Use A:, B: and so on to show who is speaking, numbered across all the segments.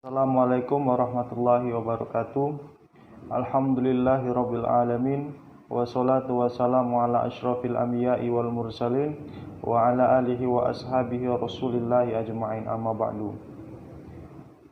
A: Assalamualaikum warahmatullahi wabarakatuh. Alhamdulillahirabbil alamin wassalatu wassalamu ala asyrafil anbiya'i wal mursalin wa ala alihi wa ashabihi rasulillahi ajma'in, amma ba'du.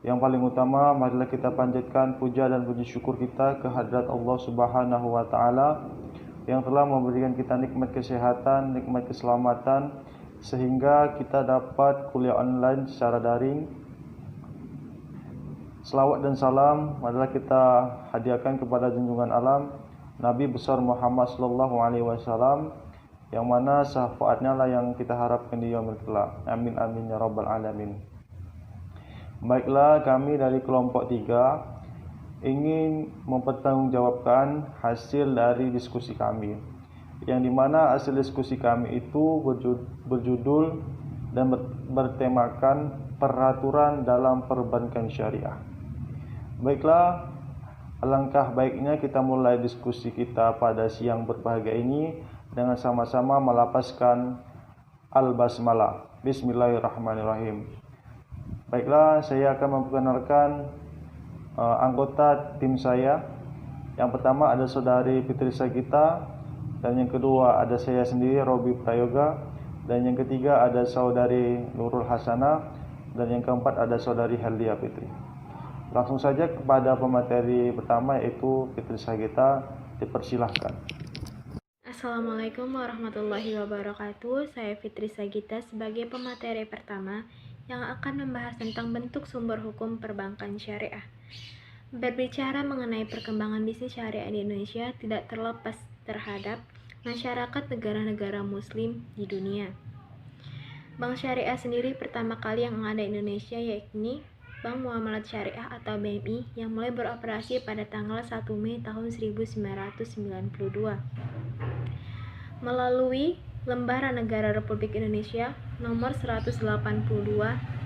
A: Yang paling utama, marilah kita panjatkan puja dan puji syukur kita ke hadrat Allah Subhanahu wa taala yang telah memberikan kita nikmat kesehatan, nikmat keselamatan sehingga kita dapat kuliah online secara daring. Selawat dan salam adalah kita hadiahkan kepada junjungan alam Nabi besar Muhammad sallallahu alaihi wasallam, yang mana syafaatnya lah yang kita harapkan di yaumil kelak. Amin amin ya rabbal alamin. Baiklah, kami dari kelompok 3 ingin mempertanggungjawabkan hasil dari diskusi kami, yang dimana hasil diskusi kami itu berjudul dan bertemakan peraturan dalam perbankan syariah. Baiklah, alangkah baiknya kita mulai diskusi kita pada siang berbahagia ini dengan sama-sama melapaskan al-basmalah. Bismillahirrahmanirrahim. Baiklah, saya akan memperkenalkan anggota tim saya. Yang pertama ada saudari Fitri Sagita, dan yang kedua ada saya sendiri Robi Prayoga, dan yang ketiga ada saudari Nurul Hasanah, dan yang keempat ada saudari Helia Fitri. Langsung saja kepada pemateri pertama, yaitu Fitri Sagita, dipersilahkan.
B: Assalamualaikum warahmatullahi wabarakatuh. Saya Fitri Sagita sebagai pemateri pertama yang akan membahas tentang bentuk sumber hukum perbankan syariah. Berbicara mengenai perkembangan bisnis syariah di Indonesia tidak terlepas terhadap masyarakat negara-negara muslim di dunia. Bank syariah sendiri pertama kali yang ada di Indonesia yakni Bank Muamalat Syariah atau BMI yang mulai beroperasi pada tanggal 1 Mei tahun 1992. Melalui Lembaran Negara Republik Indonesia nomor 182,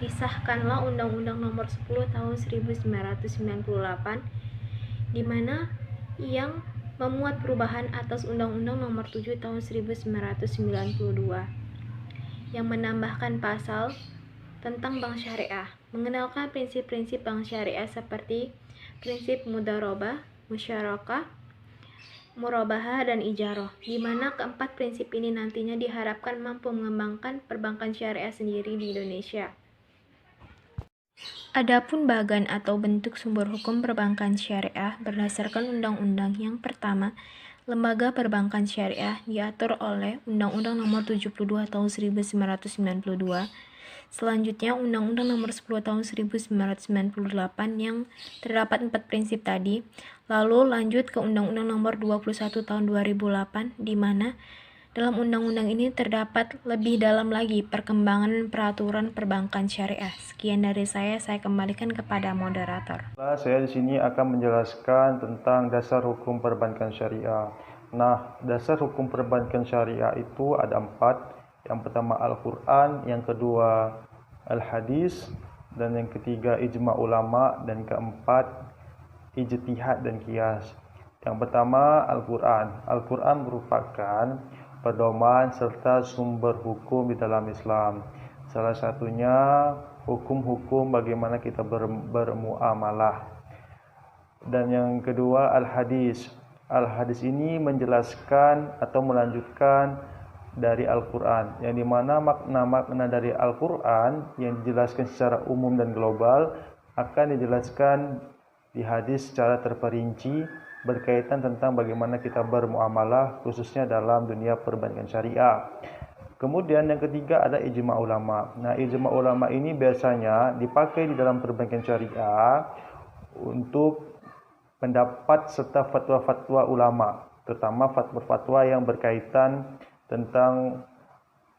B: disahkanlah Undang-Undang nomor 10 tahun 1998, di mana yang memuat perubahan atas Undang-Undang nomor 7 tahun 1992 yang menambahkan pasal tentang bank syariah, mengenalkan prinsip-prinsip bank syariah seperti prinsip mudharabah, musyarakah, murabahah, dan ijarah, di mana keempat prinsip ini nantinya diharapkan mampu mengembangkan perbankan syariah sendiri di Indonesia. Adapun bagan atau bentuk sumber hukum perbankan syariah berdasarkan undang-undang yang pertama, lembaga perbankan syariah diatur oleh Undang-Undang nomor 72 tahun 1992. Selanjutnya, Undang-Undang nomor 10 tahun 1998 yang terdapat 4 prinsip tadi. Lalu lanjut ke Undang-Undang nomor 21 tahun 2008, di mana dalam undang-undang ini terdapat lebih dalam lagi perkembangan peraturan perbankan syariah. Sekian dari saya kembalikan kepada moderator.
A: Saya di sini akan menjelaskan tentang dasar hukum perbankan syariah. Nah, dasar hukum perbankan syariah itu ada 4. Yang pertama Al-Quran, yang kedua Al-Hadis, dan yang ketiga ijma ulama, dan keempat ijtihad dan qiyas. Yang pertama Al-Quran. Al-Quran merupakan pedoman serta sumber hukum di dalam Islam. Salah satunya hukum-hukum bagaimana kita bermuamalah. Dan yang kedua Al-Hadis. Al-Hadis ini menjelaskan atau melanjutkan dari Al-Quran, yang dimana makna-makna dari Al-Quran yang dijelaskan secara umum dan global akan dijelaskan di hadis secara terperinci berkaitan tentang bagaimana kita bermuamalah khususnya dalam dunia perbankan syariah. Kemudian yang ketiga ada ijma ulama. Nah, ijma ulama ini biasanya dipakai di dalam perbankan syariah untuk pendapat serta fatwa-fatwa ulama, terutama fatwa-fatwa yang berkaitan tentang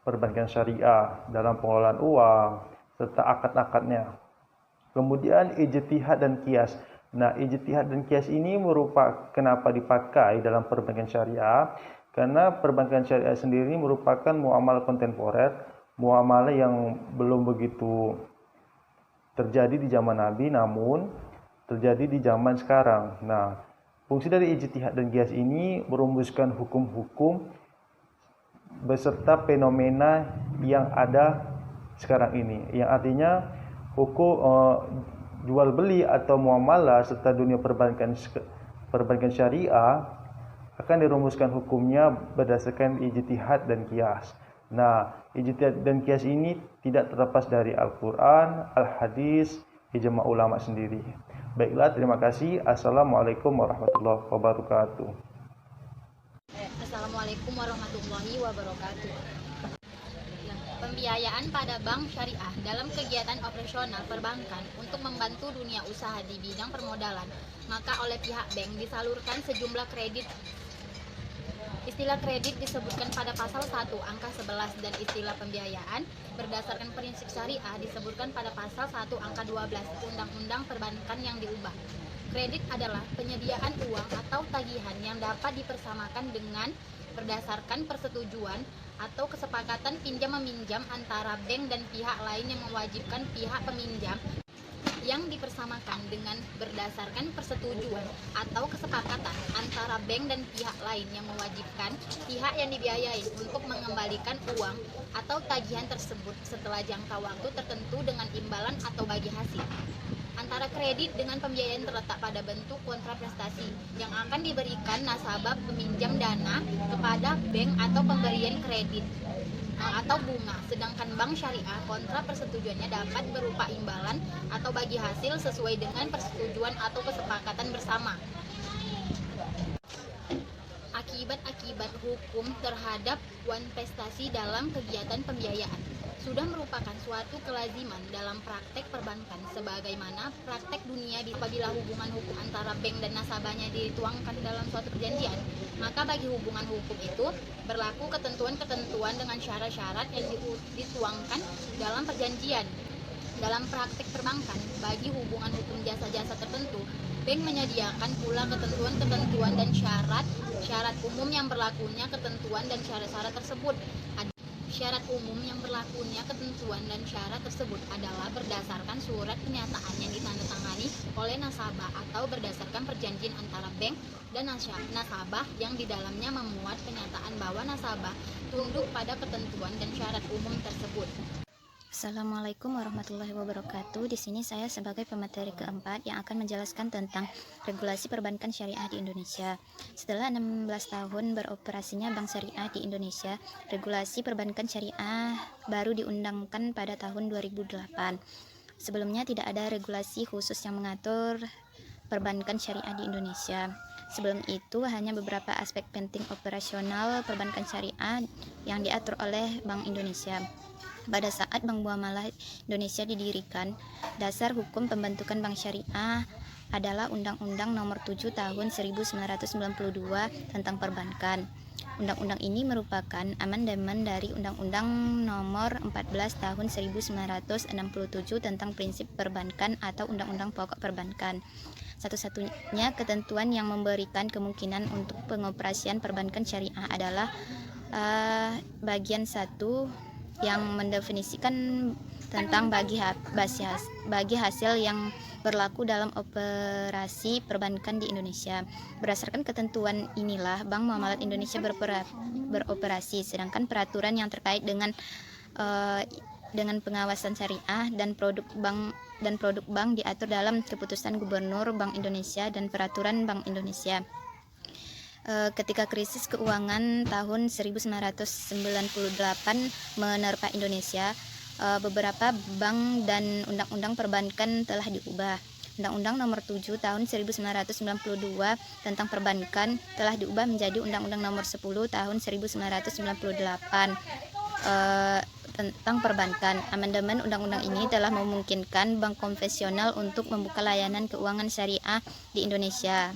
A: perbankan syariah dalam pengelolaan uang serta akad-akadnya. Kemudian ijtihad dan qiyas. Nah, ijtihad dan qiyas ini merupakan kenapa dipakai dalam perbankan syariah? Karena perbankan syariah sendiri merupakan muamalah kontemporer, muamalah yang belum begitu terjadi di zaman Nabi, namun terjadi di zaman sekarang. Nah, fungsi dari ijtihad dan qiyas ini merumuskan hukum-hukum beserta fenomena yang ada sekarang ini, yang artinya hukum jual beli atau muamalah serta dunia perbankan syariah akan dirumuskan hukumnya berdasarkan ijtihad dan qiyas. Nah, ijtihad dan qiyas ini tidak terlepas dari Al-Quran, Al-Hadis, ijma' ulama sendiri. Baiklah, terima kasih. Assalamualaikum warahmatullahi wabarakatuh.
C: Assalamualaikum warahmatullahi wabarakatuh. Pembiayaan pada bank syariah dalam kegiatan operasional perbankan untuk membantu dunia usaha di bidang permodalan, maka oleh pihak bank disalurkan sejumlah kredit. Istilah kredit disebutkan pada pasal 1 angka 11 dan istilah pembiayaan berdasarkan prinsip syariah disebutkan pada pasal 1 angka 12 Undang-Undang Perbankan yang diubah. Kredit adalah penyediaan uang atau tagihan yang dapat dipersamakan dengan berdasarkan persetujuan atau kesepakatan pinjam-meminjam antara bank dan pihak lain yang mewajibkan pihak peminjam yang dipersamakan dengan berdasarkan persetujuan atau kesepakatan antara bank dan pihak lain yang mewajibkan pihak yang dibiayai untuk mengembalikan uang atau tagihan tersebut setelah jangka waktu tertentu dengan imbalan atau bagi hasil. Antara kredit dengan pembiayaan terletak pada bentuk kontrak prestasi yang akan diberikan nasabah peminjam dana kepada bank atau pemberian kredit atau bunga, sedangkan bank syariah kontrak persetujuannya dapat berupa imbalan atau bagi hasil sesuai dengan persetujuan atau kesepakatan bersama. Akibat-akibat hukum terhadap prestasi dalam kegiatan pembiayaan sudah merupakan suatu kelaziman dalam praktek perbankan sebagaimana praktek dunia apabila hubungan hukum antara bank dan nasabahnya dituangkan dalam suatu perjanjian, maka bagi hubungan hukum itu berlaku ketentuan-ketentuan dengan syarat-syarat yang dituangkan dalam perjanjian. Dalam praktek perbankan, bagi hubungan hukum jasa-jasa tertentu, bank menyediakan pula ketentuan-ketentuan dan syarat umum yang berlakunya ketentuan dan syarat-syarat tersebut. Syarat umum yang berlakunya ketentuan dan syarat tersebut adalah berdasarkan surat pernyataan yang ditandatangani oleh nasabah atau berdasarkan perjanjian antara bank dan nasabah yang di dalamnya memuat pernyataan bahwa nasabah tunduk pada ketentuan dan syarat umum tersebut.
D: Assalamualaikum warahmatullahi wabarakatuh. Di sini saya sebagai pemateri keempat yang akan menjelaskan tentang regulasi perbankan syariah di Indonesia. Setelah 16 tahun beroperasinya bank syariah di Indonesia, regulasi perbankan syariah baru diundangkan pada tahun 2008. Sebelumnya tidak ada regulasi khusus yang mengatur perbankan syariah di Indonesia. Sebelum itu hanya beberapa aspek penting operasional perbankan syariah yang diatur oleh Bank Indonesia. Pada saat Bank Muamalah Indonesia didirikan, dasar hukum pembentukan bank syariah adalah Undang-Undang Nomor 7 Tahun 1992 tentang perbankan. Undang-undang ini merupakan amandemen dari Undang-Undang Nomor 14 Tahun 1967 tentang prinsip perbankan atau Undang-Undang Pokok Perbankan. Satu-satunya ketentuan yang memberikan kemungkinan untuk pengoperasian perbankan syariah adalah bagian 1 yang mendefinisikan tentang bagi hasil yang berlaku dalam operasi perbankan di Indonesia. Berdasarkan ketentuan inilah Bank Muamalah Indonesia beroperasi, sedangkan peraturan yang terkait dengan pengawasan syariah dan produk bank diatur dalam keputusan Gubernur Bank Indonesia dan peraturan Bank Indonesia. Ketika krisis keuangan tahun 1998 menerpa Indonesia, beberapa bank dan undang-undang perbankan telah diubah. Undang-Undang Nomor 7 Tahun 1992 tentang perbankan telah diubah menjadi Undang-Undang Nomor 10 Tahun 1998 tentang perbankan. Amandemen undang-undang ini telah memungkinkan bank konvensional untuk membuka layanan keuangan syariah di Indonesia.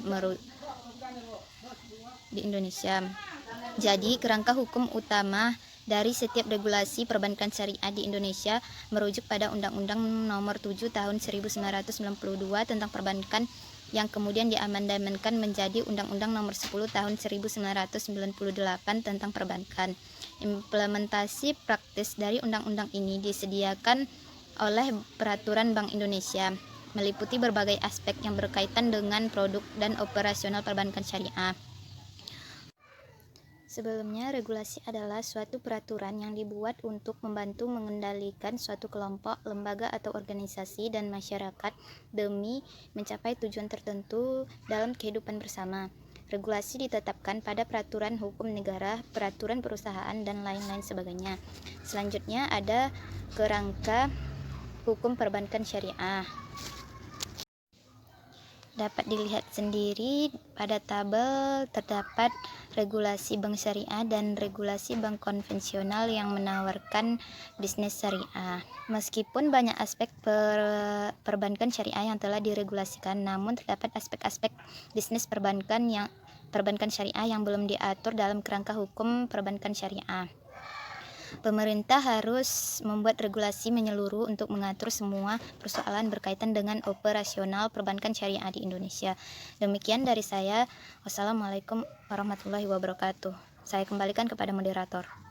D: Jadi, kerangka hukum utama dari setiap regulasi perbankan syariah di Indonesia merujuk pada Undang-Undang Nomor 7 Tahun 1992 tentang perbankan yang kemudian diamandemenkan menjadi Undang-Undang Nomor 10 Tahun 1998 tentang perbankan. Implementasi praktis dari undang-undang ini disediakan oleh Peraturan Bank Indonesia, meliputi berbagai aspek yang berkaitan dengan produk dan operasional perbankan syariah. Sebelumnya, regulasi adalah suatu peraturan yang dibuat untuk membantu mengendalikan suatu kelompok, lembaga atau organisasi dan masyarakat demi mencapai tujuan tertentu dalam kehidupan bersama. Regulasi ditetapkan pada peraturan hukum negara, peraturan perusahaan, dan lain-lain sebagainya. Selanjutnya ada kerangka hukum perbankan syariah. Dapat dilihat sendiri pada tabel terdapat regulasi bank syariah dan regulasi bank konvensional yang menawarkan bisnis syariah. Meskipun banyak aspek perbankan syariah yang telah diregulasikan, namun terdapat aspek-aspek bisnis perbankan syariah yang belum diatur dalam kerangka hukum perbankan syariah. Pemerintah harus membuat regulasi menyeluruh untuk mengatur semua persoalan berkaitan dengan operasional perbankan syariah di Indonesia. Demikian dari saya. Wassalamualaikum warahmatullahi wabarakatuh. Saya kembalikan kepada moderator.